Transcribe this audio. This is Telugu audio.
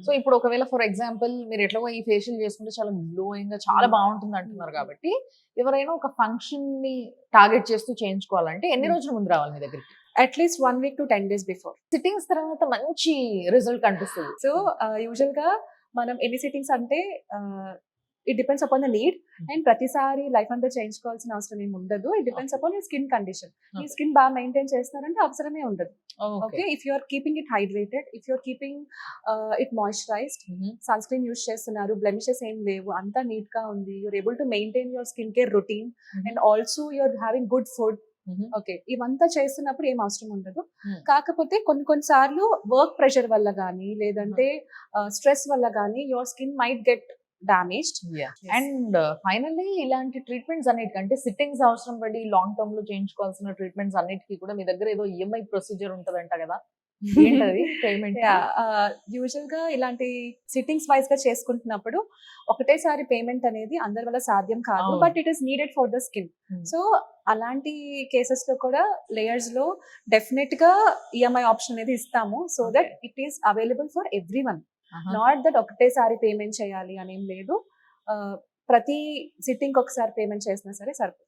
సో ఇప్పుడు ఒకవేళ ఫర్ ఎగ్జాంపుల్ మీరు ఎట్లాగో ఈ ఫేషియల్ చేసుకుంటే చాలా గ్లోయింగ్ గా చాలా బాగుంటుంది అంటున్నారు కాబట్టి ఎవరైనా ఒక ఫంక్షన్ ని టార్గెట్ చేస్తూ చేయించుకోవాలంటే ఎన్ని రోజుల ముందు రావాలి మీ దగ్గరికి? At least 1 week to 10 days before. Sittings తర్వాత మంచి రిజల్ట్ కనిపిస్తుంది. సో యూజువల్ గా మనం ఎన్ని సిట్టింగ్స్ అంటే it depends upon the need. And ప్రతిసారి లైఫ్ అంతా చేయించుకోవాల్సిన అవసరం ఏమి ఉండదు. It depends upon your skin condition. మీ స్కిన్ బాగా మెయింటైన్ చేస్తున్నారంటే అవసరమే ఉండదు. Okay, if you are keeping it hydrated, if you are keeping it moisturised, sunscreen use చేస్తున్నారు, బ్లెమిషెస్ ఏం లేవు, అంతా నీట్ గా ఉంది, you're able to maintain your skin care routine, and also you are having good food. Okay, ఇవంతా చేస్తున్నప్పుడు ఏం అవసరం ఉండదు. కాకపోతే కొన్నిసార్లు వర్క్ ప్రెషర్ వల్ల కానీ లేదంటే స్ట్రెస్ వల్ల కానీ your skin might get damaged. And finally ఇలాంటి ట్రీట్మెంట్స్ అన్నిటికంటే సిట్టింగ్స్ అవసరం పడి లాంగ్ టర్మ్ లో చేయించుకోవాల్సిన ట్రీట్మెంట్స్ అన్నిటికీ కూడా మీ దగ్గర ఏదో ఈఎంఐ ప్రొసీజర్ ఉంటదంట కదా, ఏంటది పేమెంట్? యూజువల్ గా ఇలాంటి సిట్టింగ్స్ వైజ్ గా చేసుకుంటున్నప్పుడు ఒకటేసారి పేమెంట్ అనేది అందరి వల్ల సాధ్యం కాదు, but it is needed for the skin. So అలాంటి కేసెస్ లో కూడా లేయర్స్ లో డెఫినెట్ గా ఈఎంఐ ఆప్షన్ అనేది ఇస్తాము, so that it is available for every one. Not that ఒకటేసారి పేమెంట్ చేయాలి అనేం లేదు. ప్రతి సిట్టింగ్ ఒకసారి పేమెంట్ చేసినా సరే సరిపోతుంది.